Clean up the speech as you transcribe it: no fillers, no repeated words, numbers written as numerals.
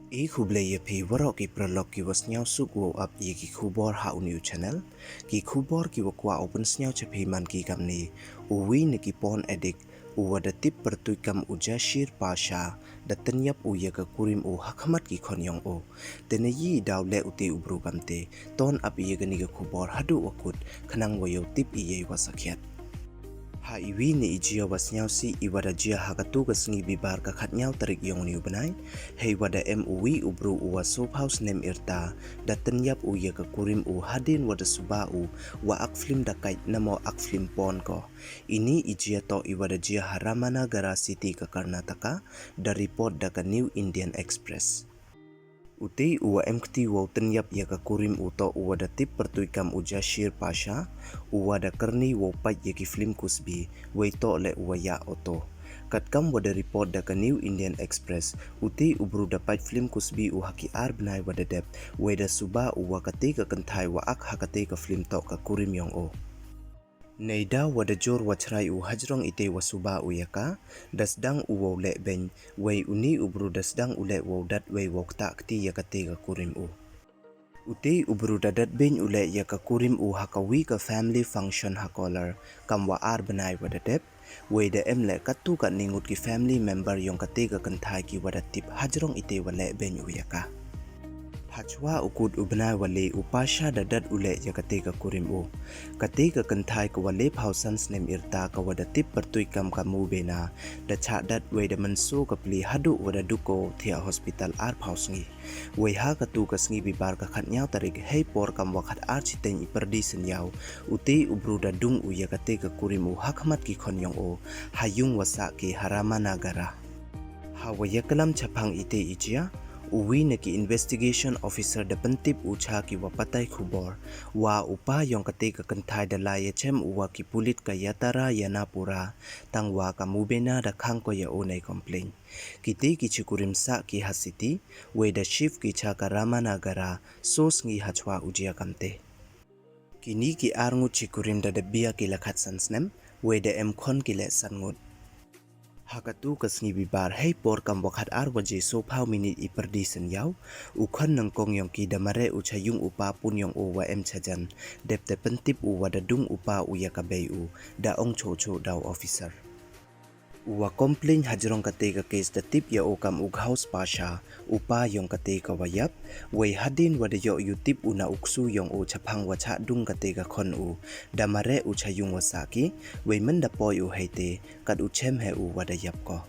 Kublaya pi warok ki prolog ki was nyau suk wo up ye ki kubor ha new channel ki kubor ki wakwa open snyau chapi man ki kamni uwi ne ki pon edik uwada tip pertui kam ujashir pasha da tenyap u ye ka kurim u hakmat ki khonyong o tene yi daw le uti ubru kamte ton up ye gani ka kubor hadu wakut khanang wayo tip iye wasakhyat ha iwi ni ijia wasnyau si iwada jia hakatu kasngi bibar ka khatnyau tarik yong niu benai hei wada MUwi ubru uwa soap house nem irta da tenyap u ye ka kurim u hadin wada suba u wa ak film da kait namo ak film pon ko ini ijia to iwada jia haramana gara city ka Karnataka da report da ka New Indian Express Uti uwa MKT wa tenyap ya ka kurim uto uwa da tip pertui kam ujashir pasha uwa da kerni wa pat ya ki film kusbi wa ito le uwa ya oto kat kam wada report da ka New Indian Express uti ubru da pat film kusbi u haki ar benai wada dep wa da suba uwa kate ka kentai wa ak hakate ka film to ka kurim yong o Neida wada jor wachrai u hajrong ite wasuba uyaka dasdang uwo le ben wei uni ubru dasdang ule wo dat wei wokta kti yakate ka kurim u Uti ubru dadat ben ule yaka kurim u hakawi ka family function hakolar kamwa ar benai wada dep wei da emle katu ka ningut ki family member yong kate ka kentai ki wada tip hajrong ite wale ben uyaka Hachwa ukut ubna wale upasha dadat ule ya katika kurim u katika kentai ka wale pausans nem irta ka wada tip pertui kam kamu bena da cha dat we da mansu ka pli hadu wada duko thia hospital ar pausngi we ha ka tu ka sngi bibar ka khatnyau tarik hei por kam wakhat ar chiteng iperdi senyau uti ubru da dung u ya katika kurim u hakmat ki khonyong o hayung wasa ki harama nagara hawaya kalam chapang ite ijia Uwi na ki investigation officer da pentip ucha ki wapatai khubor wa upa yong kate ka kentai da la chem uwa ki pulit ka yatara yanapura tangwa ka mubena da khang ko ya onai complain kiti ki chikurim sa ki hasiti we da chief ki cha ka ramanagara sos ngi hachwa ujia kamte kini ki arngu chikurim da bia ki lakhat sansnem we da khon ki le sangut Hakatu kasngi bibar hei por kam wakhat ar waje so phau minute iperdi senyau ukhan nang kong yong ki damare uchayung upa pun yong o wa chajan depte pentip u wada dung upa uya kabei u da ong chocho daw officer Uwa complain hajrong kate ka case da tip ya okam ughaus pasha upa yong kate ka wayap wei hadin wada yo yutip una uksu yong o chaphang wacha dung kate ka khon u damare uchayung wasaki wei menda poi u heite kad uchem he u wada yap ko